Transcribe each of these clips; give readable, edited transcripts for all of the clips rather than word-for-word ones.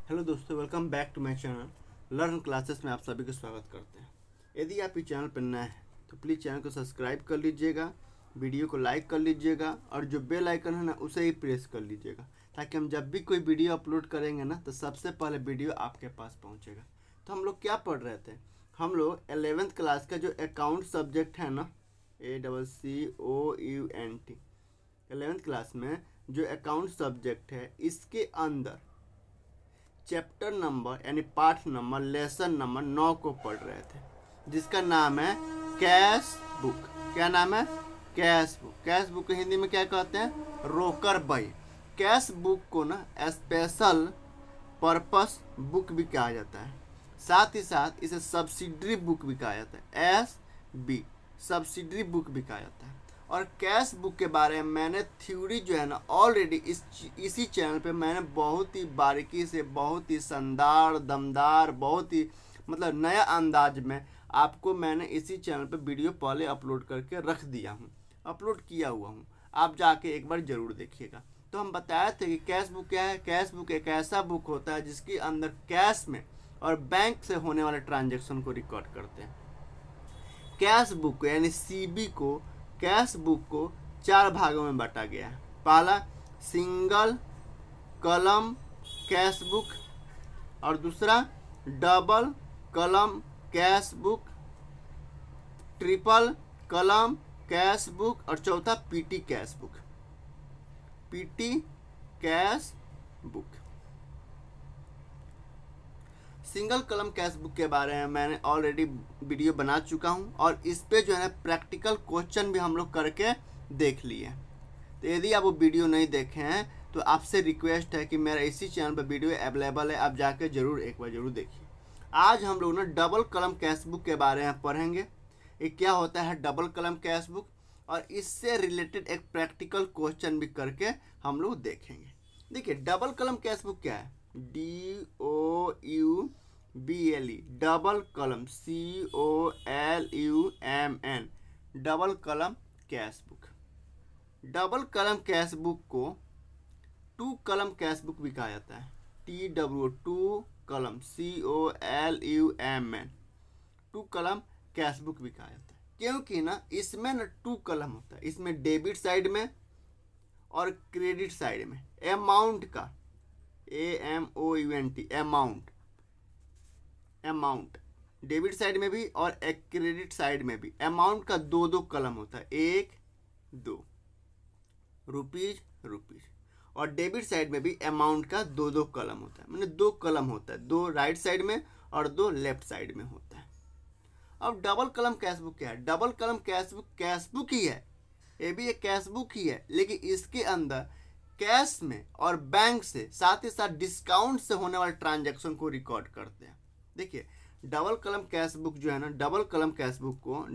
Hello दोस्तों, welcome back to my channel learn classes में आप सभी का स्वागत करते हैं। यदि आप इस चैनल पर नए हैं तो प्लीज़ चैनल को सब्सक्राइब कर लीजिएगा, वीडियो को लाइक कर लीजिएगा और जो बेल आइकन है ना उसे ही प्रेस कर लीजिएगा, ताकि हम जब भी कोई वीडियो अपलोड करेंगे ना तो सबसे पहले वीडियो आपके पास पहुंचेगा। तो हम लोग क्या पढ़ रहे थे? हम लोग 11th क्लास का जो अकाउंट सब्जेक्ट है ना, ACCOUNT 11th क्लास में जो अकाउंट सब्जेक्ट है इसके अंदर चैप्टर नंबर यानी पाठ नंबर लेसन नंबर 9 को पढ़ रहे थे, जिसका नाम है कैश बुक। क्या नाम है? Cash book. Cash book Hindi में क्या कहते हैं? रोकर बही। कैश बुक को ना स्पेशल पर्पस बुक भी कहा जाता है, साथ ही साथ इसे सब्सिडरी बुक भी कहा जाता है। SB सब्सिडरी बुक भी कहा जाता है। और कैश बुक के बारे में मैंने थ्योरी जो है ना ऑलरेडी इसी चैनल पे मैंने बहुत ही बारीकी से, बहुत ही शानदार, दमदार, बहुत ही मतलब नया अंदाज में आपको मैंने इसी चैनल पे वीडियो पहले अपलोड करके रख दिया हूँ, अपलोड किया हुआ हूँ। आप जाके एक बार ज़रूर देखिएगा। तो हम बताए थे कि कैश बुक क्या है। कैश बुक एक ऐसा बुक होता है जिसके अंदर कैश में और बैंक से होने वाले ट्रांजेक्शन को रिकॉर्ड करते हैं। कैश बुक यानी CB को, कैश बुक को 4 भागों में बांटा गया है। पहला सिंगल कलम कैश बुक, और दूसरा double column cash book, triple कलम कैश बुक, और चौथा PT cash book. PT cash book. Single कलम कैश बुक के बारे में मैंने ऑलरेडी वीडियो बना चुका हूं, और इस पे जो है ना प्रैक्टिकल क्वेश्चन भी हम लोग करके देख लिए। तो यदि आप वो वीडियो नहीं देखे हैं तो आपसे रिक्वेस्ट है कि मेरा इसी चैनल पर वीडियो अवेलेबल है, आप जाके जरूर एक बार जरूर देखिए। आज हम लोग ना डबल कलम कैश बुक के बारे में पढ़ेंगे। ये क्या होता है डबल कलम कैश बुक, और इससे रिलेटेड एक प्रैक्टिकल क्वेश्चन भी करके हम लोग देखेंगे। देखिए डबल कलम कैश बुक क्या है? DOUBLE डबल कलम COLUMN double column cash book. Double column cash book को 2 कलम कैश बुक भी कहा जाता है। TW 2 कलम COLUMN 2 कलम कैश बुक भी कहा जाता है, क्योंकि ना इसमें ना 2 कलम होता है। इसमें डेबिट साइड में और क्रेडिट साइड में अमाउंट का AMOUNT अमाउंट डेबिट साइड में भी और क्रेडिट साइड में भी अमाउंट का 2 कलम होता है। 1 2 रुपीज, और डेबिट साइड में भी अमाउंट का 2 कलम होता है, मतलब 2 कलम होता है, 2 राइट साइड में और 2 लेफ्ट साइड में होता है। अब डबल कलम कैश बुक क्या है? डबल कलम कैश बुक ही है, ये भी एक कैश बुक ही है, लेकिन इसके अंदर कैश में और बैंक से साथ ही साथ डिस्काउंट से होने वाले ट्रांजैक्शन को रिकॉर्ड करते हैं। देखिए डबल कलम कैश बुक जो है ना, डबल कलम कैश बुक को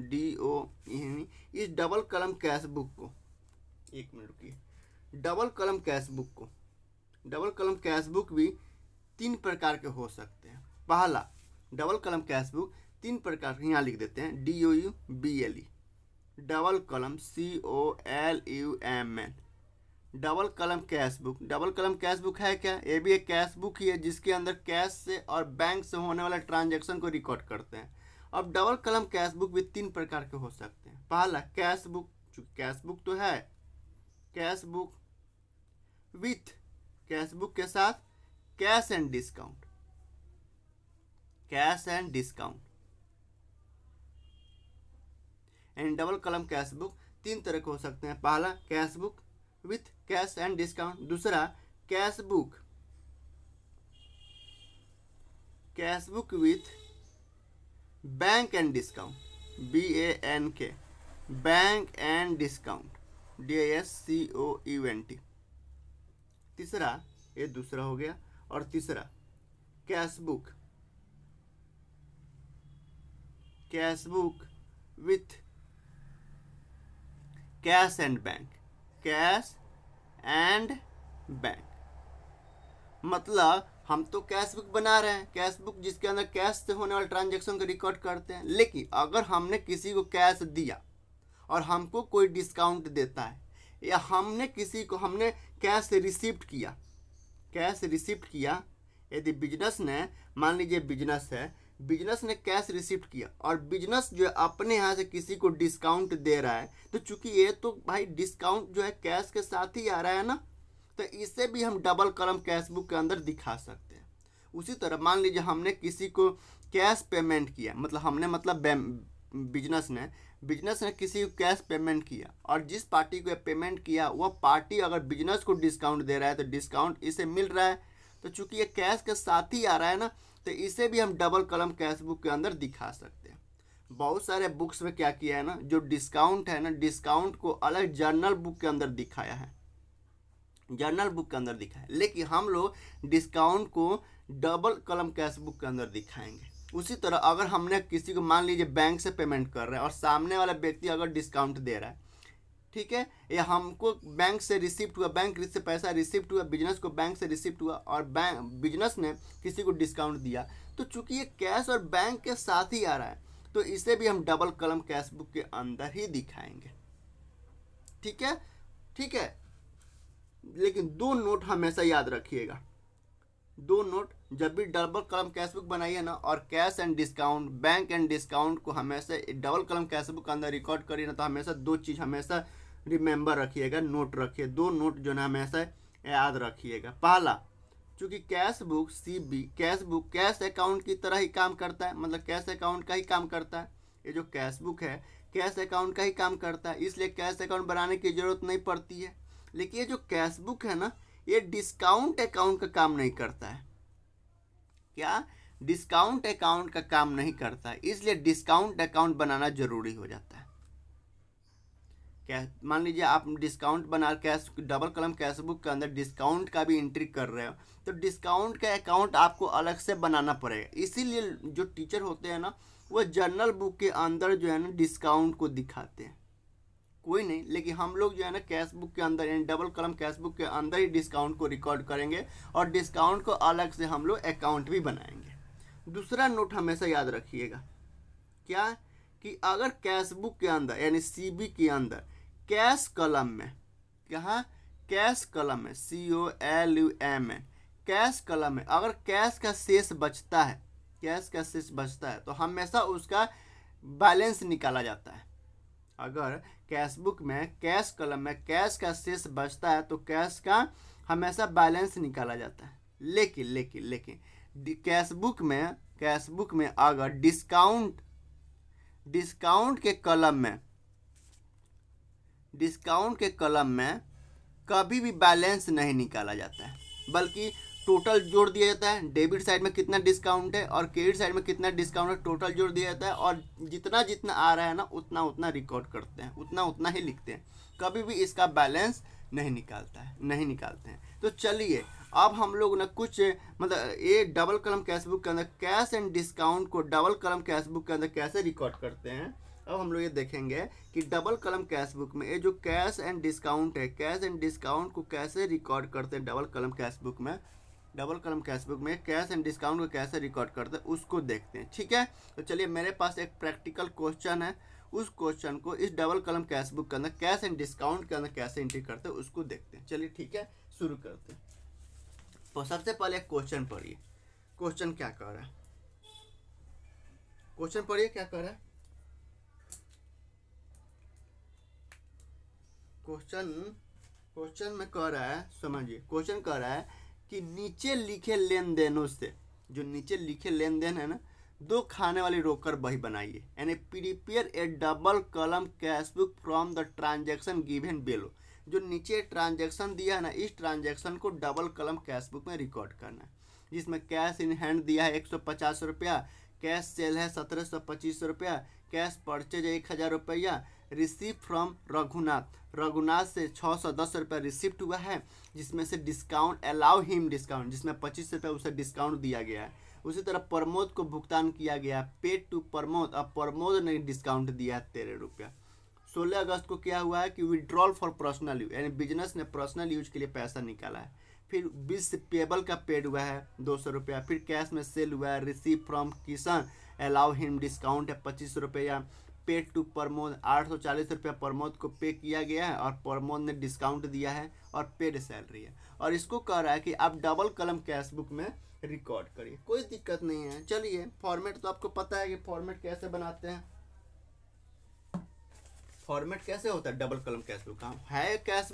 इस डबल कलम कैश बुक को, एक मिनट रुकिए, डबल कलम कैश बुक भी 3 प्रकार के हो सकते हैं। पहला डबल कलम कैश बुक 3 प्रकार के, यहाँ लिख देते हैं DOUBLE डबल कलम COLUMN double column cash book. Double column cash book है क्या? ये भी एक कैश बुक ही है जिसके अंदर कैश से और बैंक से होने वाले ट्रांजैक्शन को रिकॉर्ड करते हैं। अब डबल कलम कैश बुक भी 3 प्रकार के हो सकते हैं। पहला कैश बुक, कैश बुक तो है, cash book with, cash book के साथ cash and discount, and double column cash book 3 तरह के हो सकते हैं। पहला cash book with cash and discount, दूसरा cash book with bank and discount, BANK bank and discount, DISCOUNT। तीसरा, ये दूसरा हो गया, और तीसरा cash book with cash and bank. मतलब हम तो कैश बुक बना रहे हैं, कैश बुक जिसके अंदर कैश से होने वाले ट्रांजैक्शन को रिकॉर्ड करते हैं, लेकिन अगर हमने किसी को कैश दिया और हमको कोई डिस्काउंट देता है, या हमने कैश रिसिप्ट किया यदि बिजनेस ने, मान लीजिए बिजनेस है, बिजनेस ने कैश रिसीव किया और बिजनेस जो है अपने यहाँ से किसी को डिस्काउंट दे रहा है, तो चूंकि ये तो भाई डिस्काउंट जो है कैश के साथ ही आ रहा है ना, तो इसे भी हम डबल कॉलम कैश बुक के अंदर दिखा सकते हैं। उसी तरह मान लीजिए हमने किसी को कैश पेमेंट किया, मतलब हमने मतलब बिजनेस ने किसी को कैश पेमेंट किया, और जिस पार्टी को पेमेंट किया वह पार्टी अगर बिजनेस को डिस्काउंट दे रहा है तो डिस्काउंट इसे मिल रहा है, तो चूंकि ये कैश के साथ ही आ रहा है ना, तो इसे भी हम डबल कॉलम कैश बुक के अंदर दिखा सकते हैं। बहुत सारे बुक्स में क्या किया है ना, जो डिस्काउंट है ना, डिस्काउंट को अलग जर्नल बुक के अंदर दिखाया है, जर्नल बुक के अंदर दिखाया है, लेकिन हम लोग डिस्काउंट को डबल कॉलम कैश बुक के अंदर दिखाएंगे। उसी तरह अगर हमने किसी को, मान लीजिए बैंक से पेमेंट कर रहे हैं और सामने वाला व्यक्ति अगर डिस्काउंट दे रहा है, ठीक है, या हमको बैंक से रिसिप्ट हुआ, बैंक से पैसा रिसिप्ट हुआ, बिजनेस को बैंक से रिसिप्ट हुआ और बिजनेस ने किसी को डिस्काउंट दिया, तो चूंकि ये कैश और बैंक के साथ ही आ रहा है, तो इसे भी हम डबल कॉलम कैश बुक के अंदर ही दिखाएंगे। ठीक है, ठीक है। लेकिन दो नोट हमेशा याद रखिएगा, दो नोट, जब भी डबल कॉलम कैश बुक बनाइए ना और cash and discount, bank and discount को हमेशा डबल कॉलम कैश बुक के अंदर रिकॉर्ड करिए ना, तो हमेशा दो चीज़ हमेशा रिमेंबर रखिएगा, नोट रखिए, दो नोट जो है हमेशा याद रखिएगा। पहला, चूँकि cash book CB cash book cash account की तरह ही काम करता है, मतलब कैश अकाउंट का ही काम करता है। ये जो कैश बुक है कैश अकाउंट का ही काम करता है, इसलिए कैश अकाउंट बनाने की ज़रूरत नहीं पड़ती है। लेकिन ये जो कैश बुक है ना, ये डिस्काउंट अकाउंट का काम नहीं करता है। क्या? डिस्काउंट अकाउंट का काम नहीं करता है, इसलिए डिस्काउंट अकाउंट बनाना जरूरी हो जाता है। क्या, मान लीजिए आप डिस्काउंट बना cash double column cash book के अंदर डिस्काउंट का भी एंट्री कर रहे हो, तो डिस्काउंट का अकाउंट आपको अलग से बनाना पड़ेगा। इसीलिए जो टीचर होते हैं ना, वो जर्नल बुक के अंदर जो है ना डिस्काउंट को दिखाते हैं, कोई नहीं, लेकिन हम लोग जो है ना कैश बुक के अंदर यानी डबल कॉलम कैश बुक के अंदर ही डिस्काउंट को रिकॉर्ड करेंगे और डिस्काउंट को अलग से हम लोग अकाउंट भी बनाएंगे। दूसरा नोट हमेशा याद रखिएगा, क्या कि अगर कैश बुक के अंदर यानी CB के अंदर कैश कॉलम में, कहाँ कैश कॉलम में COLUM कैश कॉलम में अगर कैश का शेष बचता है, कैश का शेष बचता है, तो हमेशा उसका बैलेंस निकाला जाता है। अगर कैश बुक में कैश कॉलम में कैश का शेष बचता है तो कैश का हमेशा बैलेंस निकाला जाता है। लेकिन कैश बुक में अगर डिस्काउंट के कॉलम में कभी भी बैलेंस नहीं निकाला जाता है, बल्कि टोटल जोड़ दिया जाता है। डेबिट साइड में कितना डिस्काउंट है और क्रेडिट साइड में कितना डिस्काउंट है, टोटल जोड़ दिया जाता है और जितना जितना आ रहा है ना उतना रिकॉर्ड करते हैं, उतना ही लिखते हैं, कभी भी इसका बैलेंस नहीं निकालते हैं। तो चलिए अब हम लोग ना कुछ मतलब ये डबल कॉलम कैश बुक के अंदर कैश एंड डिस्काउंट को डबल कॉलम कैश बुक के अंदर कैसे रिकॉर्ड करते हैं, अब हम लोग ये देखेंगे कि डबल कॉलम कैश बुक में ये जो कैश एंड डिस्काउंट है, कैश एंड डिस्काउंट को कैसे रिकॉर्ड करते हैं डबल कॉलम कैश बुक में। डबल कॉलम कैश बुक में कैश एंड डिस्काउंट को कैसे रिकॉर्ड करते हैं उसको देखते हैं। ठीक है, तो चलिए मेरे पास एक प्रैक्टिकल क्वेश्चन है, उस क्वेश्चन को इस डबल कॉलम कैश बुक के अंदर कैश एंड डिस्काउंट के अंदर कैसे एंट्री करते हैं उसको देखते हैं। चलिए ठीक है, शुरू करते हैं। तो सबसे पहले क्वेश्चन पढ़िए, क्वेश्चन क्या कह रहा है, क्वेश्चन पढ़िए क्या कह रहा है। क्वेश्चन में कह रहा है, समझिए, क्वेश्चन कह रहा है कि नीचे लिखे लेन देनों से, जो नीचे लिखे लेन देन है ना, दो खाने वाली रोकड़ बही बनाइए, यानी prepare A double column cash book from the transaction given below. जो नीचे ट्रांजैक्शन दिया है ना, इस ट्रांजैक्शन को डबल कॉलम कैश बुक में रिकॉर्ड करना है, जिसमें कैश इन हैंड दिया है 150 रुपया, कैश सेल है 1725 रुपया, कैश परचेज 1000 रुपया, रिसीव फ्रॉम रघुनाथ से 610 रुपया रिसिप्ट हुआ है, जिसमें से डिस्काउंट अलाउ हिम डिस्काउंट, जिसमें 25 रुपया उसे डिस्काउंट दिया गया है। उसी तरह प्रमोद को भुगतान किया गया, पेड टू प्रमोद, अब प्रमोद ने डिस्काउंट दिया है 13 रुपया। 16 अगस्त को क्या हुआ है कि विड्रॉल फॉर पर्सनल यूज, यानी बिजनेस ने पर्सनल यूज के लिए पैसा निकाला है। फिर बिल पेबल का पेड हुआ है 200 रुपया, फिर कैश में सेल हुआ है, receive from Kishan allow him discount है 25 रुपया, पेड टू प्रमोद 840 रुपया प्रमोद को पे किया गया है और प्रमोद ने डिस्काउंट दिया है और पेड सैलरी है। और इसको कह रहा है कि आप डबल कॉलम कैश बुक में रिकॉर्ड करिए, कोई दिक्कत नहीं है। चलिए फॉर्मेट तो आपको पता है कि फॉर्मेट कैसे बनाते हैं। फॉर्मेट कैसे होता है डबल कॉलम कैश बुक का, है कैश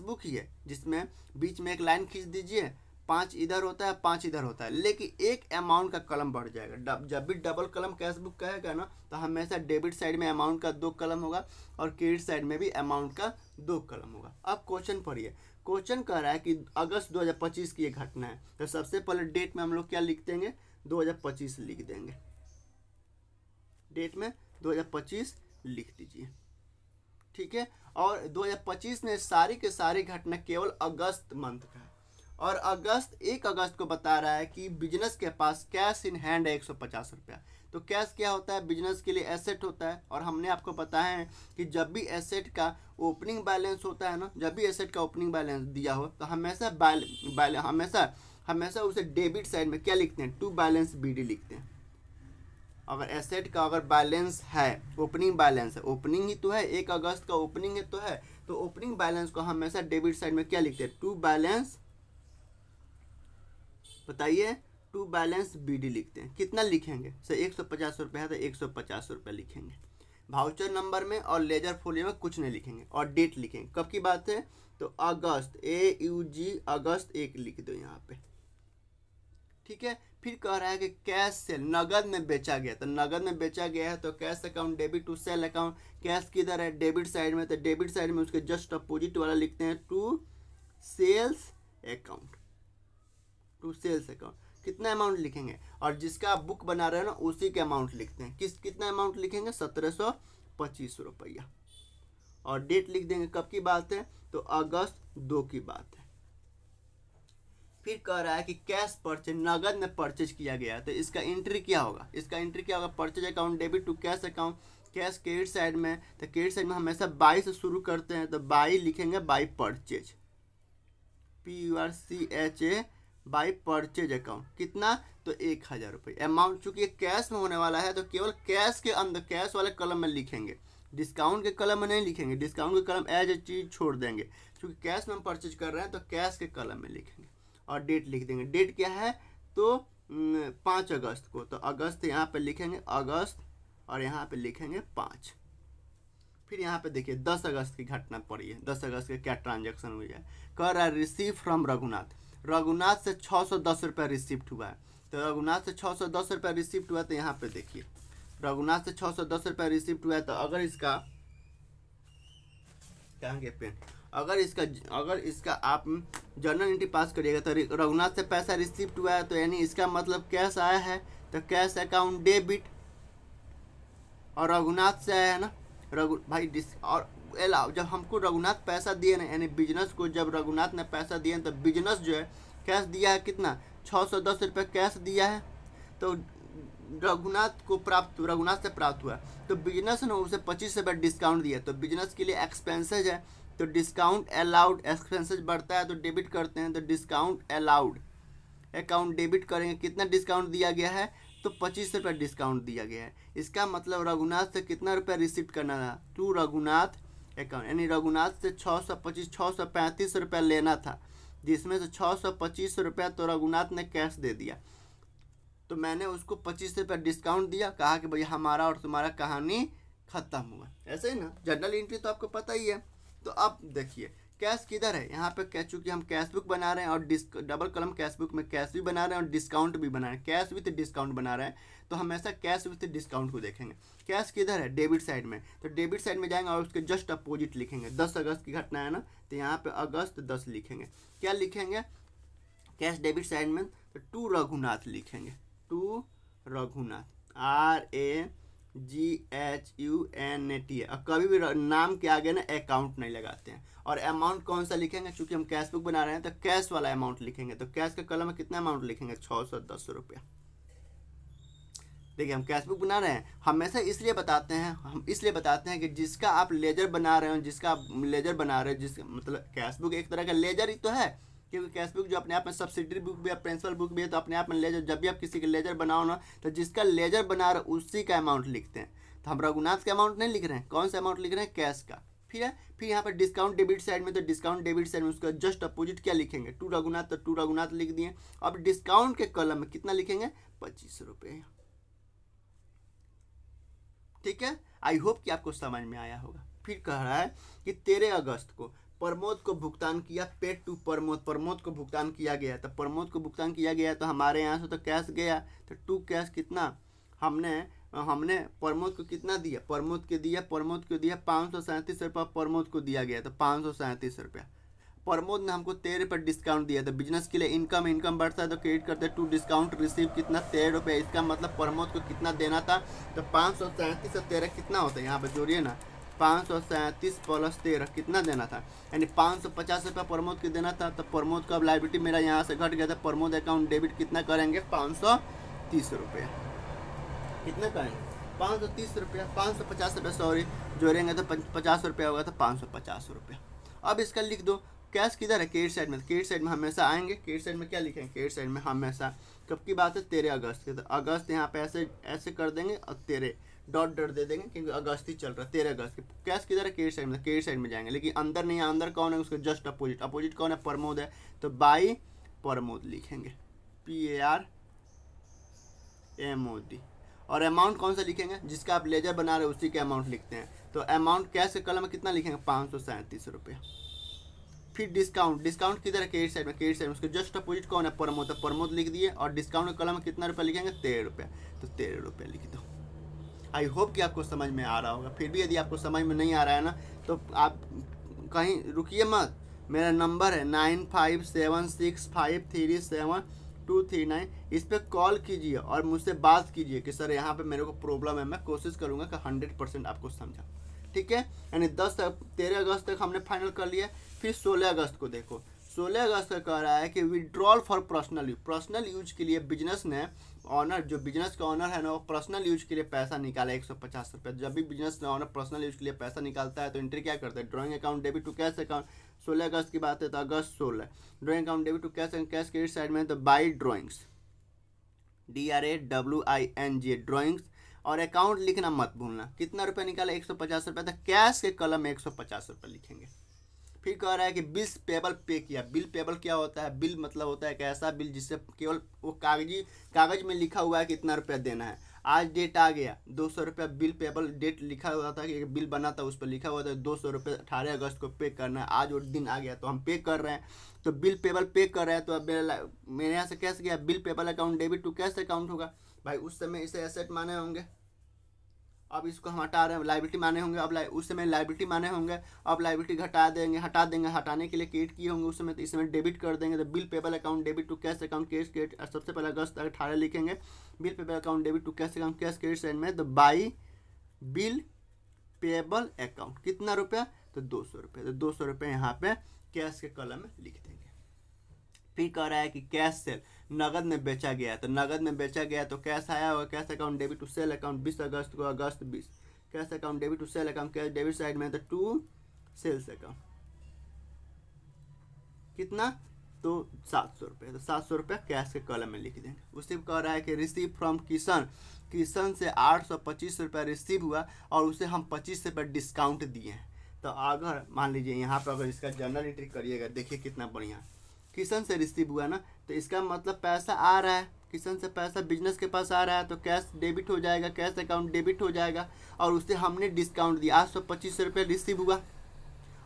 बुक ही है, जिसमें बीच में एक लाइन खींच दीजिए, 5 इधर होता है 5 इधर होता है, लेकिन एक अमाउंट का कलम बढ़ जाएगा। जब भी डबल कलम कैश बुक कहेगा ना तो हमेशा डेबिट साइड में अमाउंट का 2 कलम होगा और क्रेडिट साइड में भी अमाउंट का 2 कलम होगा। अब क्वेश्चन पढ़िए, क्वेश्चन कह रहा है कि अगस्त 2025 की ये घटना है, तो सबसे पहले डेट में हम लोग क्या लिख देंगे, 2025 लिख देंगे, डेट में 2025 लिख दीजिए, ठीक है। और 2025 में सारी के सारी घटना केवल अगस्त मंथ का है, और 1 अगस्त को बता रहा है कि बिजनेस के पास कैश इन हैंड है 150 रुपया। तो कैश क्या होता है, बिजनेस के लिए एसेट होता है, और हमने आपको बताया है कि जब भी एसेट का ओपनिंग बैलेंस होता है ना, जब भी एसेट का ओपनिंग बैलेंस दिया हो तो हमेशा उसे डेबिट साइड में क्या लिखते हैं, टू बैलेंस BD लिखते हैं। अगर एसेट का अगर बैलेंस है, ओपनिंग बैलेंस है, ओपनिंग ही तो है, 1 अगस्त का ओपनिंग है तो ओपनिंग बैलेंस को हमेशा डेबिट साइड में क्या लिखते हैं, टू बैलेंस, बताइए, टू बैलेंस BD लिखते हैं। कितना लिखेंगे, सर 150 रुपये है तो 150 रुपये लिखेंगे भाउचर नंबर में, और लेजर फोलियो में कुछ नहीं लिखेंगे, और डेट लिखेंगे। कब की बात है, तो अगस्त, AUG अगस्त 1 लिख दो यहाँ पे, ठीक है। फिर कह रहा है कि कैश से नगद में बेचा गया, तो नगद में बेचा गया है तो cash account debit to sale account, cash किधर है, डेबिट साइड में, तो डेबिट साइड में उसके जस्ट अपोजिट वाला लिखते हैं to sales account, to sales account. कितना अमाउंट लिखेंगे, और जिसका आप बुक बना रहे हो ना उसी के अमाउंट लिखते हैं। कितना अमाउंट लिखेंगे, 1725 रुपया, और डेट लिख देंगे। कब की बात है, तो अगस्त 2 की बात है। फिर कह रहा है कि कैश परचेज, नगद में परचेज किया गया है, तो इसका एंट्री क्या होगा, purchase account debit to cash account, cash credit side में, तो क्रेडिट साइड में हमेशा बाई से शुरू करते हैं, तो बाई लिखेंगे, by purchase, PURCHA, by purchase account. कितना, तो 1000 रुपये अमाउंट। चूंकि कैश में होने वाला है तो केवल कैश के अंदर, कैश वाले कलम में लिखेंगे, डिस्काउंट के कलम में नहीं लिखेंगे, डिस्काउंट के कलम एज ए चीज छोड़ देंगे। क्योंकि कैश में हम परचेज कर रहे हैं तो कैश के कलम में लिखेंगे, और डेट लिख देंगे। डेट क्या है, तो 5 अगस्त को, तो अगस्त यहाँ पे लिखेंगे अगस्त, और यहाँ पे लिखेंगे 5। फिर यहाँ पे देखिए 10 अगस्त की घटना पड़ी है, 10 अगस्त के क्या ट्रांजैक्शन हुई है। कह रहा है रिसीव फ्रॉम रघुनाथ से 610 रुपये रिसिप्ट हुआ है, तो रघुनाथ से 610 रुपये रिसिप्ट हुआ है, तो यहाँ पे देखिए रघुनाथ से 610 रुपये रिसिप्ट हुआ है, तो अगर इसका क्या है पेन, अगर इसका आप जर्नल एंट्री पास करिएगा तो रघुनाथ से पैसा रिसिप्ट हुआ है, तो यानी इसका मतलब कैश आया है, तो कैश अकाउंट डेबिट, और रघुनाथ से आया है ना और जब हमको रघुनाथ पैसा दिए ना, यानी बिजनेस को जब रघुनाथ ने पैसा दिए तो बिजनेस जो है कैश दिया है, कितना, 610 रुपये कैश दिया है, तो रघुनाथ से प्राप्त हुआ, तो बिजनेस ने उसे 25 रुपये डिस्काउंट दिया, तो बिजनेस के लिए एक्सपेंसेज है, तो डिस्काउंट अलाउड, एक्सपेंसेज बढ़ता है तो डेबिट करते हैं, तो डिस्काउंट अलाउड अकाउंट डेबिट करेंगे। कितना डिस्काउंट दिया गया है, तो 25 रुपये डिस्काउंट दिया गया है। इसका मतलब रघुनाथ से कितना रुपया रिसिप्ट करना था, टू रघुनाथ अकाउंट, यानी रघुनाथ से 635 रुपया लेना था, जिसमें से 625 रुपया तो रघुनाथ ने कैश दे दिया, तो मैंने उसको 25 रुपया डिस्काउंट दिया, कहा कि भैया हमारा और तुम्हारा कहानी खत्म हुआ। ऐसे ही ना, जर्नल एंट्री तो आपको पता ही है। तो अब देखिए कैश किधर है, यहाँ पे चूंकि हम कैश बुक बना रहे हैं और डबल कलम कैश बुक में कैश भी बना रहे हैं और डिस्काउंट भी बना रहे हैं, कैश विथ डिस्काउंट बना रहे हैं, तो हमेशा कैश विथ डिस्काउंट को देखेंगे। कैश किधर है, डेबिट साइड में, तो डेबिट साइड में जाएंगे और उसके जस्ट अपोजिट लिखेंगे। 10 अगस्त की घटना है ना, तो यहाँ पे अगस्त 10 लिखेंगे। क्या लिखेंगे, कैश डेबिट साइड में, तो टू रघुनाथ लिखेंगे, टू रघुनाथ, RAGHUNAT, और कभी भी नाम के आगे ना अकाउंट नहीं लगाते हैं। और अमाउंट कौन सा लिखेंगे, चूंकि हम कैश बुक बना रहे हैं तो कैश वाला अमाउंट लिखेंगे, तो कैश के कलम में कितना अमाउंट लिखेंगे, 610 रुपया। देखिए हम कैश बुक बना रहे हैं, हमेशा इसलिए बताते हैं कि जिसका आप लेजर बना रहे हो, मतलब कैश बुक एक तरह का लेजर ही तो है, क्योंकि कैश बुक जो अपने आप में सब्सिडरी बुक भी है, प्रिंसिपल बुक भी है, तो अपने आप में लेजर, जब भी आप किसी के लेजर बनाओ ना, तो जिसका लेजर बना रहे उसी का अमाउंट लिखते हैं। तो हम रघुनाथ का अमाउंट नहीं लिख रहे हैं, कौन सा अमाउंट लिख रहे हैं, कैश का। फिर है, फिर यहाँ पर डिस्काउंट डेबिट साइड में, तो डिस्काउंट डेबिट साइड में उसका जस्ट अपोजिट क्या लिखेंगे, टू रघुनाथ, तो टू रघुनाथ लिख दिए। अब डिस्काउंट के कॉलम में कितना लिखेंगे, 25 रुपये। ठीक है, आई होप कि आपको समझ में आया होगा। फिर कह रहा है कि 13 अगस्त को प्रमोद को भुगतान किया, पेड टू प्रमोद, प्रमोद को भुगतान किया गया। तो प्रमोद को भुगतान किया गया तो हमारे यहाँ से तो कैश गया, तो टू कैश कितना, हमने प्रमोद को कितना दिया, प्रमोद को दिया 537 रुपये प्रमोद को दिया गया, तो 537 रुपया। प्रमोद ने हमको 13 पर डिस्काउंट दिया, तो बिजनेस के लिए इनकम बढ़ता है तो क्रेडिट करते हैं टू डिस्काउंट रिसीव कितना, 13 रुपये। इसका मतलब प्रमोद को कितना देना था, तो 537 और 13 कितना होता है, यहाँ पर जोड़िए ना, 537 प्लस 13 कितना देना था, यानी 550 रुपये प्रमोद को देना था। तो प्रमोद का अब लाइबिलिटी मेरा यहाँ से घट गया था, प्रमोद अकाउंट डेबिट कितना करेंगे, 530 रुपये। कितना करेंगे, 530 रुपया, 550 रुपये सॉरी, जोड़ेंगे तो 50 रुपया होगा, तो 550 रुपया। अब इसका लिख दो, कैश किधर है, क्रेडिट साइड में, क्रेडिट साइड में हमेशा आएंगे, क्रेडिट साइड में क्या लिखेंगे, क्रेडिट साइड में हमेशा, कब की बात है, 13 अगस्त की, तो अगस्त यहाँ पे ऐसे कर देंगे और 13 डॉट दे देंगे, क्योंकि अगस्त ही चल रहा है, 13 अगस्त की। कैश किधर है, क्रेडिट साइड में, क्रेडिट साइड में जाएंगे, लेकिन अंदर नहीं है, अंदर कौन है, उसके जस्ट अपोजिट, अपोजिट कौन है, प्रमोद है, तो बाई प्रमोद लिखेंगे, PARMOD। और अमाउंट कौन सा लिखेंगे, जिसका आप लेजर बना रहे हो उसी के अमाउंट लिखते हैं, तो अमाउंट कैश के कलम में कितना लिखेंगे, 537 रुपये। फिर डिस्काउंट किधर है, क्रेडिट साइड में, क्रेडिट साइड में उसके जस्ट अपोजिट कौन है, प्रमोद, तो प्रमोद लिख दिए। और डिस्काउंट के कलम में कितना रुपया लिखेंगे, 13 रुपये, तो 13 रुपये लिख दो। आई होप कि आपको समझ में आ रहा होगा। फिर भी यदि आपको समझ में नहीं आ रहा है ना, तो आप कहीं रुकिए मत, मेरा नंबर है 9576537239, इस पर कॉल कीजिए और मुझसे बात कीजिए कि सर यहाँ पे मेरे को प्रॉब्लम है, मैं कोशिश करूँगा कि 100% आपको समझा। ठीक है, यानी 13 अगस्त तक हमने फाइनल कर लिया। फिर 16 अगस्त को देखो, 16 अगस्त का कह रहा है कि विड्रॉल फॉर पर्सनल यूज के लिए बिजनेस ने ऑनर, जो बिजनेस का ऑनर है ना, वो पर्सनल यूज के लिए पैसा निकाला 150 रुपये। जब भी बिजनेस का ऑनर पर्सनल यूज के लिए पैसा निकालता है तो एंट्री क्या करता है, drawing account debit to cash account. 16 अगस्त की बात है तो अगस्त 16, drawing account debit to cash credit side में, तो बाई ड्रॉइंग्स, DRAWING ड्रॉइंग्स। और अकाउंट लिखना मत भूलना, कितना रुपया निकाला, 150 रुपये, तो कैश के कलम में 150 रुपये लिखेंगे। फिर कह रहा है कि बिल्स पेबल पे किया। बिल पेबल क्या होता है, बिल मतलब होता है कि ऐसा बिल जिससे केवल वो कागज में लिखा हुआ है कितना रुपया देना है। आज डेट आ गया, 200 रुपया बिल पेबल, डेट लिखा हुआ था कि बिल बना था, उस पर लिखा हुआ था 200 रुपये 18 अगस्त को पे करना है। आज वो दिन आ गया तो हम पे कर रहे हैं, तो बिल पेबल पे कर रहे हैं। तो अब मेरे यहाँ से कैसे गया, bill payable account debit to cash account होगा। भाई उस समय इसे एसेट माने होंगे, अब इसको हम हटा रहे हैं, लाइबिलिटी माने होंगे। अब उस समय लाइबिलिटी माने होंगे, अब लाइबिलिटी हटा देंगे, हटाने के लिए क्रेडिट किए होंगे उस समय, तो इस समय डेबिट कर देंगे। तो bill payable account debit to cash account cash credit, सबसे पहले अगस्त 18 लिखेंगे। Bill payable account debit to cash account cash credit side में, तो बाई बिल पेबल अकाउंट कितना रुपया, तो 200 रुपये। तो 200 रुपये यहाँ पे कैश के कॉलम में लिख देंगे। फिर कह रहा है कि कैश सेल, नगद में बेचा गया, तो नगद में बेचा गया तो कैश आया होगा, cash account debit to sale account 20 अगस्त को, अगस्त 20, cash account debit to sale account cash debit side में, तो टू सेल्स अकाउंट कितना, तो 700 रुपये। तो 700 रुपये कैश के कॉलम में लिख देंगे। उसी कह रहा है कि रिसीव फ्रॉम किशन से 825 रुपये रिसीव हुआ और उसे हम 25 रुपये डिस्काउंट दिए हैं। तो अगर मान लीजिए यहाँ पर अगर इसका जर्नल एंट्री करिएगा, देखिए कितना बढ़िया, किशन से रिसीव हुआ ना, तो इसका मतलब पैसा आ रहा है, किशन से पैसा बिजनेस के पास आ रहा है, तो कैश डेबिट हो जाएगा, कैश अकाउंट डेबिट हो जाएगा। और उसे हमने डिस्काउंट दिया, 825 रुपये रिसीव हुआ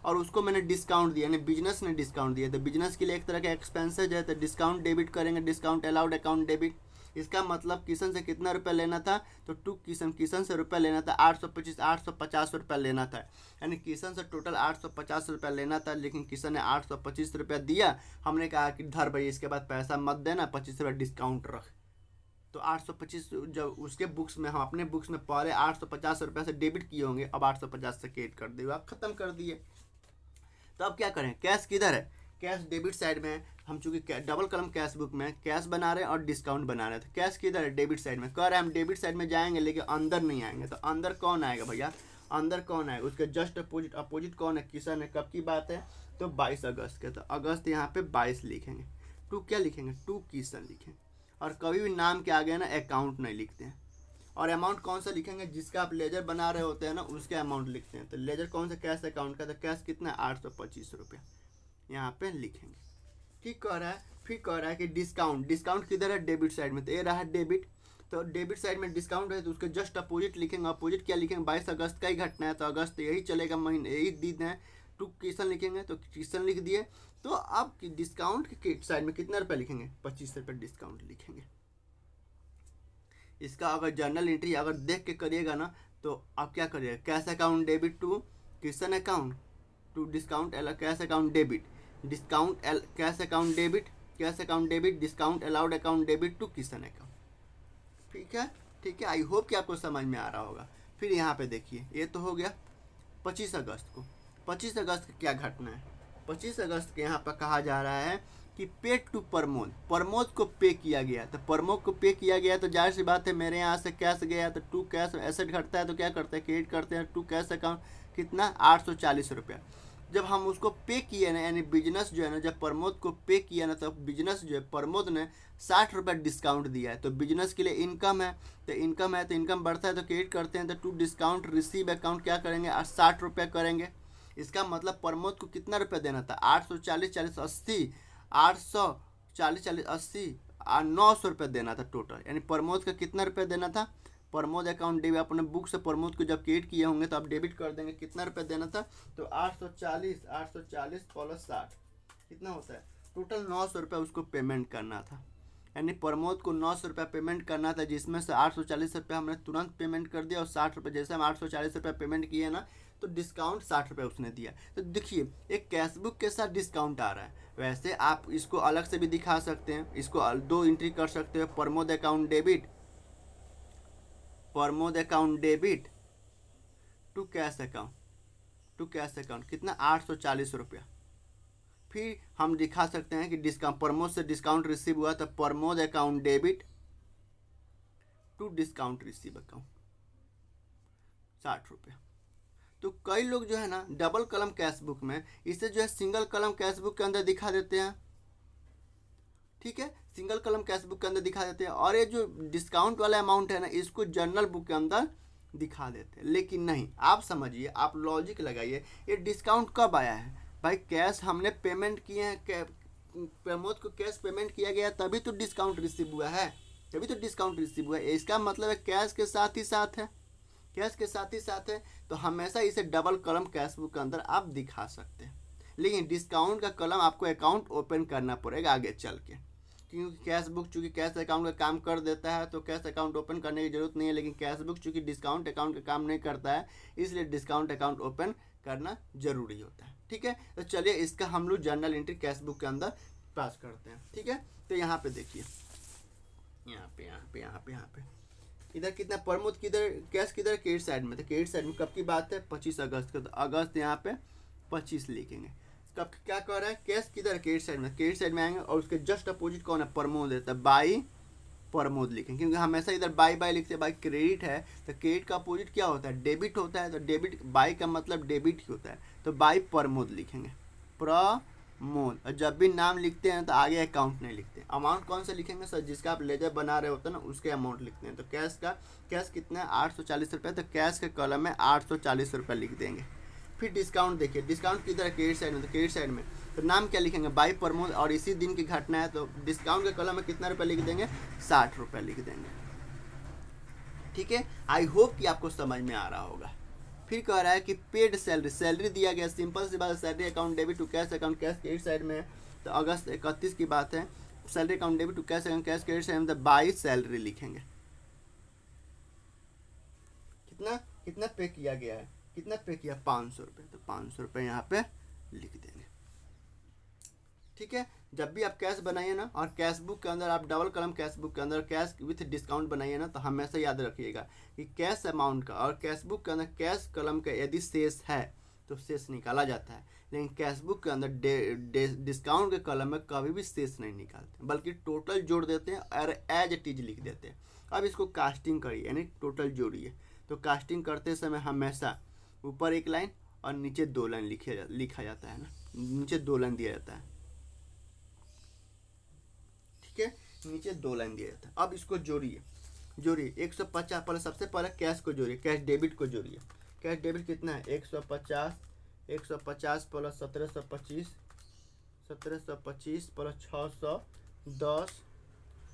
और उसको मैंने डिस्काउंट दिया, यानी बिजनेस ने डिस्काउंट दिया। तो बिजनेस के लिए एक तरह का एक्सपेंसेज है, तो डिस्काउंट डेबिट करेंगे, डिस्काउंट अलाउड अकाउंट डेबिट। इसका मतलब किशन से कितना रुपया लेना था, तो टू किशन से रुपया लेना था 850 रुपया लेना था, यानी किशन से टोटल 850 रुपया लेना था, लेकिन किशन ने 825 रुपया दिया। हमने कहा कि धर भाई इसके बाद पैसा मत देना, 25 रुपया डिस्काउंट रख। तो 825 जब उसके बुक्स में, हम अपने बुक्स में पहले 850 रुपया से डेबिट किए होंगे, अब 850 से क्रेडिट कर दिए, आप खत्म कर दिए। तो अब क्या करें, कैश किधर है, कैश डेबिट साइड में। हम चूंकि डबल कलम कैश बुक में कैश बना रहे हैं और डिस्काउंट बना रहे थे, कैश किधर है, डेबिट साइड में। कह रहे हैं हम डेबिट साइड में जाएंगे लेकिन अंदर नहीं आएंगे, तो अंदर कौन आएगा भैया, अंदर कौन आएगा, उसके जस्ट अपोजिट कौन है, किशन है। कब की बात है, तो 22 अगस्त के, तो अगस्त यहाँ पे 22 लिखेंगे। टू क्या लिखेंगे, टू किशन लिखेंगे। और कभी भी नाम के आगे ना अकाउंट नहीं लिखते हैं, और अमाउंट कौन सा लिखेंगे, जिसका आप लेजर बना रहे होते हैं ना उसके अमाउंट लिखते हैं। तो लेजर कौन सा, कैश अकाउंट का, तो कैश कितना है 825 रुपया यहाँ पे लिखेंगे। ठीक कह रहा है। फिर कह रहा है कि डिस्काउंट, डिस्काउंट किधर है, डेबिट साइड में, तो ये रहा डेबिट। तो डेबिट साइड में डिस्काउंट है तो उसके जस्ट अपोजिट लिखेंगे। अपोजिट क्या लिखेंगे, 22 अगस्त का ही घटना है तो अगस्त यही चलेगा, महीने यही दिन है, टू क्वेश्चन लिखेंगे तो क्वेश्चन लिख दिए। तो आप डिस्काउंट के साइड में कितना रुपये लिखेंगे, 25 रुपये डिस्काउंट लिखेंगे। इसका अगर जर्नल एंट्री अगर देख के करिएगा ना तो आप क्या करिएगा, cash account debit to question account to discount cash account debit, discount cash account debit, cash account debit, discount allowed account debit to question account. ठीक है, ठीक है, आई होप कि आपको समझ में आ रहा होगा। फिर यहाँ पे देखिए, ये तो हो गया 25 अगस्त को। 25 अगस्त का क्या घटना है, 25 अगस्त के यहाँ पर कहा जा रहा है कि पेड टू प्रमोद, प्रमोद को पे किया गया। तो प्रमोद को पे किया गया तो जाहिर सी बात है मेरे यहाँ से कैश गया तो टू कैश एसेट घटता है तो क्या करते हैं, क्रेडिट करते हैं टू कैश अकाउंट, कितना 840 रुपया। जब हम उसको पे किए ना, यानी बिजनेस जो है ना, जब प्रमोद को पे किया ना तो बिजनेस जो है प्रमोद ने 60 रुपये डिस्काउंट दिया है। तो बिजनेस के लिए इनकम है, तो इनकम है तो इनकम बढ़ता है तो क्रेडिट करते हैं तो टू डिस्काउंट रिसीव अकाउंट क्या करेंगे, 60 रुपये करेंगे। इसका मतलब प्रमोद को कितना रुपया देना था, 840 40 80, 840 40 80 900 रुपये देना था टोटल। यानी प्रमोद का कितना रुपया देना था, प्रमोद अकाउंट डेबिट, अपने बुक से प्रमोद को जब क्रेडिट किए होंगे तो आप डेबिट कर देंगे, कितना रुपया देना था, तो 840 प्लस 60 कितना होता है, टोटल 900 रुपये उसको पेमेंट करना था। यानी प्रमोद को 900 रुपया पेमेंट करना था, जिसमें से 840 रुपया हमने तुरंत पेमेंट कर दिया और 60 रुपये, जैसे हम 840 रुपया पेमेंट किए ना तो डिस्काउंट 60 रुपये उसने दिया। तो देखिए एक कैश बुक के साथ डिस्काउंट आ रहा है। वैसे आप इसको अलग से भी दिखा सकते हैं, इसको दो एंट्री कर सकते हैं, Pramod account debit, Pramod account debit to cash account, to cash account कितना 840 रुपया। फिर हम दिखा सकते हैं कि डिस्काउंट, प्रमोद से डिस्काउंट रिसीव हुआ तो Pramod account debit to discount receive account 60 रुपया। तो कई लोग जो है ना डबल कलम कैश बुक में इसे जो है सिंगल कलम कैश बुक के अंदर दिखा देते हैं। ठीक है, सिंगल कलम कैश बुक के अंदर दिखा देते हैं, और ये जो डिस्काउंट वाला अमाउंट है ना इसको जर्नल बुक के अंदर दिखा देते हैं। लेकिन नहीं, आप समझिए, आप लॉजिक लगाइए, ये डिस्काउंट कब आया है भाई, कैश हमने पेमेंट किए हैं, प्रमोद को कैश पेमेंट किया गया तभी तो डिस्काउंट रिसीव हुआ है, तभी तो डिस्काउंट रिसीव हुआ है। इसका मतलब है कैश के साथ ही साथ है, कैश के साथ ही साथ है। तो हमेशा इसे डबल कलम कैश बुक के अंदर आप दिखा सकते हैं। लेकिन डिस्काउंट का कलम आपको अकाउंट ओपन करना पड़ेगा आगे चल के, क्योंकि कैश बुक चूँकि कैश अकाउंट का काम कर देता है तो कैश अकाउंट ओपन करने की जरूरत नहीं है। लेकिन कैश बुक चूँकि डिस्काउंट अकाउंट का काम नहीं करता है, इसलिए डिस्काउंट अकाउंट ओपन करना जरूरी होता है। ठीक है, तो चलिए इसका हम लोग जर्नल एंट्री कैश बुक के अंदर पास करते हैं। ठीक है, तो यहाँ पे देखिए, यहाँ पे इधर कितना प्रमोद किधर, कैश किधर, क्रेडिट साइड में। तो क्रेडिट साइड में कब की बात है, 25 अगस्त का, तो अगस्त यहाँ पे 25 लिखेंगे। कब क्या कह रहा है, कैश किधर, क्रेडिट साइड में, क्रेडिट साइड में आएंगे और उसके जस्ट अपोजिट कौन है, प्रमोद है, तो बाई प्रमोद लिखेंगे। क्योंकि हमेशा इधर बाई बाई लिखते हैं, बाई क्रेडिट है तो क्रेडिट का अपोजिट क्या होता है, डेबिट होता है। तो डेबिट, बाई का मतलब डेबिट ही होता है, तो बाई प्रमोद लिखेंगे, प्रमोद। और जब भी नाम लिखते हैं तो आगे अकाउंट नहीं लिखते। अमाउंट कौन सा लिखेंगे सर, जिसका आप लेजर बना रहे होते हैं ना उसके अमाउंट लिखते हैं। तो कैश का, कैश कितना है 840 रुपये, तो कैश के कॉलम में 840 रुपये लिख देंगे। फिर डिस्काउंट देखिए, डिस्काउंट किधर है, क्रेडिट साइड में, तो क्रेडिट साइड में तो नाम क्या लिखेंगे, बाई प्रमोद, और इसी दिन की घटना है तो डिस्काउंट के कॉलम में कितना रुपये लिख देंगे, 60 रुपये लिख देंगे। ठीक है, आई होप कि आपको समझ में आ रहा होगा। फिर कह रहा है कि पेड सैलरी, सैलरी दिया गया, सिंपल सी बात, salary account debit to cash account, cash credit side में है। तो अगस्त 31 की बात है, salary account debit to cash account, cash credit side में, तो बाई सैलरी लिखेंगे। कितना कितना पे किया गया है, कितना पे किया, 500 रुपये, तो 500 रुपये यहाँ पे लिख देंगे। ठीक है, जब भी आप कैश बनाइए ना, और कैश बुक के अंदर आप डबल कलम कैश बुक के अंदर कैश विथ डिस्काउंट बनाइए ना, तो हमेशा याद रखिएगा कि कैश अमाउंट का और कैश बुक के अंदर कैश कलम का यदि शेष है तो शेष निकाला जाता है। लेकिन कैश बुक के अंदर डिस्काउंट के कलम में कभी भी शेष नहीं निकालते, बल्कि टोटल जोड़ देते हैं और एज इट इज लिख देते हैं। अब इसको कास्टिंग करिए, यानी टोटल जोड़िए। तो कास्टिंग करते समय हमेशा ऊपर एक लाइन और नीचे 2 लाइन लिखा जाता है ना, नीचे 2 लाइन दिया जाता है। ठीक है, नीचे 2 लाइन दिया जाता है। अब इसको जोड़िए, जोड़िए 150, पहले सबसे पहले कैश को जोड़िए, कैश डेबिट को जोड़िए। कैश डेबिट कितना है 150, 150 plus 1725, 1725 plus 610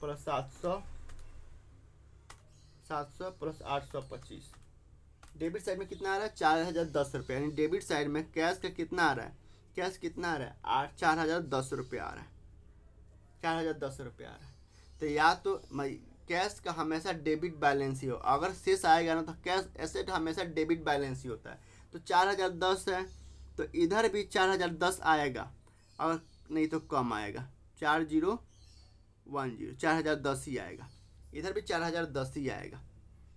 plus 700, 700 plus 825। Debit side में कितना आ रहा है 4010 रुपये, यानी डेबिट साइड में कैश का कितना आ रहा है, कैश कितना आ रहा है 4010 रुपये आ रहा है, 4010 रुपये आ रहा है। तो या तो कैश का हमेशा डेबिट बैलेंस ही हो, अगर शेष आएगा ना तो कैश एसेट हमेशा डेबिट बैलेंस ही होता है। तो 4010 है तो इधर भी 4010 आएगा, और नहीं तो कम आएगा 4010, 4010 ही आएगा, इधर भी 4010 ही आएगा।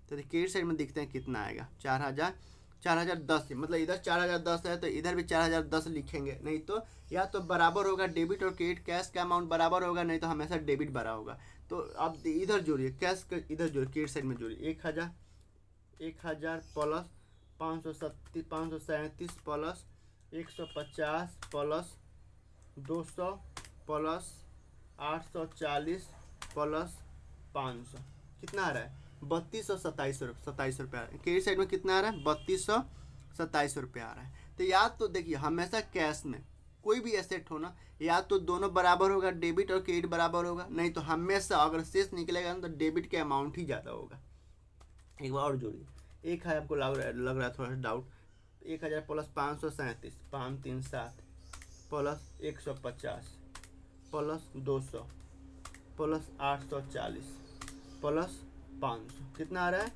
तो क्रेडिट साइड में दिखते हैं कितना आएगा 4010, मतलब इधर 4010 है तो इधर भी 4010 लिखेंगे, नहीं तो या तो बराबर होगा डेबिट और क्रेडिट, कैश का अमाउंट बराबर होगा, नहीं तो हमेशा डेबिट बड़ा होगा। तो अब इधर जोड़िए, कैश का इधर जोड़िए, क्रेडिट साइड में जोड़िए 1000 plus 537 plus 150 plus 200 plus 840 plus 500, कितना आ रहा है 3227 रुपये आ रहा है। क्रेडिट साइड में कितना आ रहा है 3227 रुपये आ रहा है। तो या तो देखिए हमेशा कैश में कोई भी एसेट हो ना, या तो दोनों बराबर होगा, डेबिट और क्रेडिट बराबर होगा, नहीं तो हमेशा अगर शेष निकलेगा ना तो डेबिट के अमाउंट ही ज़्यादा होगा। एक बार और जोड़िए, एक है आपको लग रहा है थोड़ा सा doubt, 1000 plus 537, 537 plus 150 plus 200 plus 840 plus 500, कितना आ रहा है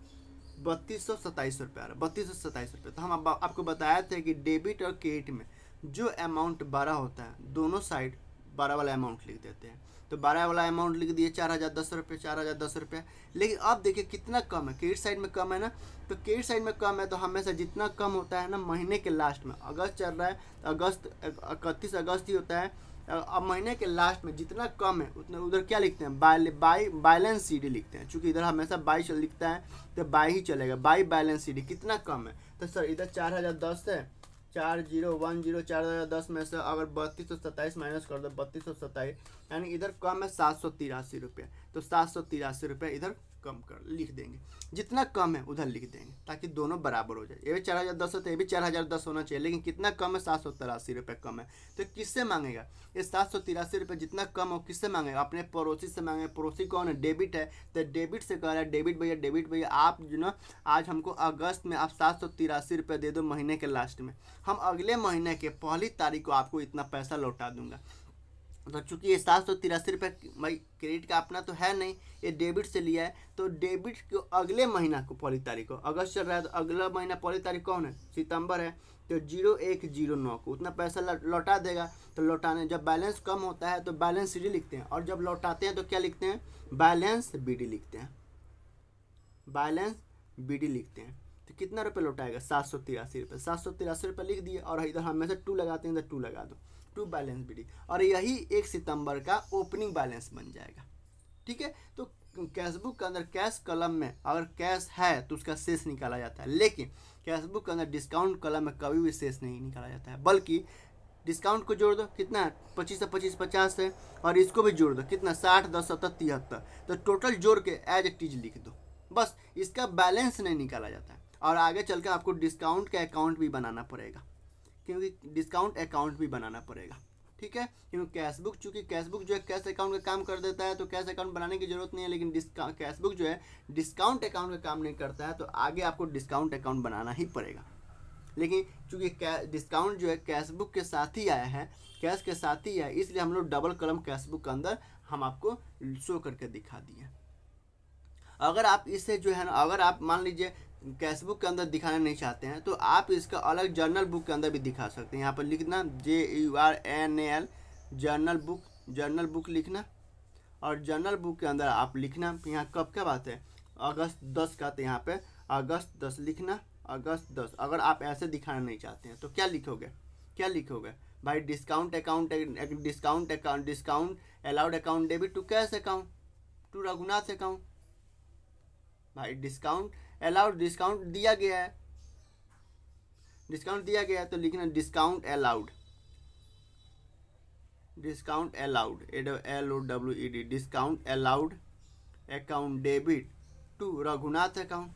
3227 रुपये आ रहा है, 3227 रुपये। तो हम आपको बताया था कि डेबिट और क्रेडिट में जो अमाउंट बड़ा होता है दोनों साइड बड़ा वाला अमाउंट लिख देते हैं। तो बड़ा वाला अमाउंट लिख दिए 4010 रुपये, 4010 रुपये। लेकिन अब देखिए कितना कम है, क्रेडिट साइड में कम है ना, तो क्रेडिट साइड में कम है तो हमेशा जितना कम होता है ना महीने के लास्ट में, अगस्त चल रहा है, अगस्त 31 अगस्त ही होता है, अब महीने के लास्ट में जितना कम है उतना उधर क्या लिखते हैं बैलेंस सीडी लिखते हैं। चूँकि इधर हमेशा बाई लिखता है तो बाई ही चलेगा, बाई बैलेंस सीडी कितना कम है। तो सर इधर 4010 है, 4010 4010 में से अगर 3227 माइनस कर दो 3227, यानी इधर कम है 783 रुपये। तो 783 रुपये इधर कम कर लिख देंगे, जितना कम है उधर लिख देंगे ताकि दोनों बराबर हो जाए। ये भी 4010 होता है, ये भी 4010 होना चाहिए, लेकिन कितना कम है 783 रुपये कम है। तो किससे मांगेगा ये 783 रुपये जितना कम हो, किससे मांगेगा अपने पड़ोसी से मांगेगा। पड़ोसी कौन है डेबिट है, तो डेबिट से कह रहा है डेबिट भैया आप जो ना आज हमको अगस्त में आप 783 रुपये दे दो महीने के लास्ट में, हम अगले महीने के पहली तारीख को आपको इतना पैसा लौटा दूंगा। तो चूंकि ये 783 रुपये भाई क्रेडिट का अपना तो है नहीं, ये डेबिट से लिया है, तो डेबिट को अगले महीना को पहली तारीख को, अगस्त चल रहा है तो अगला महीना पहली तारीख कौन है सितंबर है, तो 0109 को उतना पैसा लौटा देगा। तो लौटाने जब बैलेंस कम होता है तो बैलेंस सीडी लिखते हैं, और जब लौटाते हैं तो क्या लिखते हैं बैलेंस बीडी लिखते हैं, बैलेंस बीडी लिखते हैं। तो कितना रुपये लौटाएगा 783 रुपये, 783 रुपये लिख दिए, और इधर हमेशा 2 लगाते हैं, इधर 2 लगा दो, 2 बैलेंस बीडी, और यही 1 सितंबर का ओपनिंग बैलेंस बन जाएगा। ठीक है, तो कैशबुक के अंदर कैश कलम में अगर कैश है तो उसका शेष निकाला जाता है, लेकिन कैशबुक के अंदर डिस्काउंट कलम में कभी भी शेष नहीं निकाला जाता है, बल्कि डिस्काउंट को जोड़ दो कितना है 25 से 25 50 है, और इसको भी जोड़ दो कितना 60 10 70 73, तो टोटल जोड़ के एज इट इज लिख दो, बस इसका बैलेंस नहीं निकाला जाता है। और आगे चलकर आपको डिस्काउंट का अकाउंट भी बनाना पड़ेगा, क्योंकि डिस्काउंट अकाउंट भी बनाना पड़ेगा। ठीक है, क्योंकि कैशबुक चूँकि कैशबुक जो है कैश अकाउंट का काम कर देता है, तो कैश अकाउंट बनाने की जरूरत नहीं है, लेकिन कैशबुक जो है डिस्काउंट अकाउंट का काम नहीं करता है, तो आगे आपको डिस्काउंट अकाउंट बनाना ही पड़ेगा। लेकिन चूँकि डिस्काउंट जो है कैशबुक के साथ ही आया है, कैश के साथ ही है, इसलिए हम लोग डबल कलम कैशबुक के अंदर हम आपको शो करके दिखा दिए। अगर आप इसे जो है ना, अगर आप मान लीजिए कैशबुक के अंदर दिखाना नहीं चाहते हैं तो आप इसका अलग जर्नल बुक के अंदर भी दिखा सकते हैं। यहाँ पर लिखना JURNAL जर्नल बुक लिखना, और जर्नल बुक के अंदर आप लिखना यहाँ कब क्या बात है अगस्त 10 का, तो यहाँ पे अगस्त 10 लिखना, अगस्त 10। अगर आप ऐसे दिखाना नहीं चाहते हैं तो क्या लिखोगे भाई discount allowed account debit to cash account to Raghunath account. भाई डिस्काउंट अलाउड डिस्काउंट दिया गया है तो लिखना discount allowed LOWED discount allowed account debit to Raghunath account,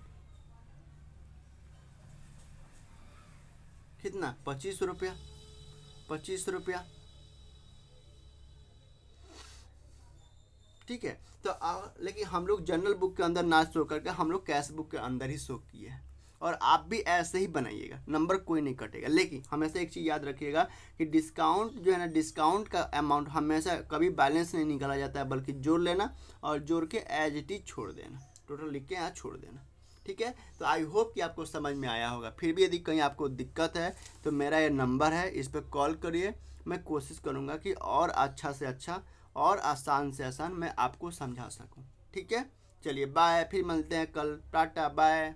कितना 25 रुपया, 25 रुपया। ठीक है, तो लेकिन हम लोग जनरल बुक के अंदर ना शो करके हम लोग कैश बुक के अंदर ही शो किए हैं। और आप भी ऐसे ही बनाइएगा, नंबर कोई नहीं कटेगा। लेकिन हमेशा एक चीज़ याद रखिएगा कि डिस्काउंट जो है ना, डिस्काउंट का अमाउंट हमेशा कभी बैलेंस नहीं निकाला जाता है, बल्कि जोड़ लेना और जोड़ के एज इट इज छोड़ देना, टोटल लिख के यहाँ छोड़ देना। ठीक है, तो आई होप कि आपको समझ में आया होगा। फिर भी यदि कहीं आपको दिक्कत है तो मेरा ये नंबर है, इस पर कॉल करिए। मैं कोशिश करूँगा कि और अच्छा से अच्छा और आसान से आसान मैं आपको समझा सकूँ। ठीक है, चलिए बाय, फिर मिलते हैं कल, टाटा बाय।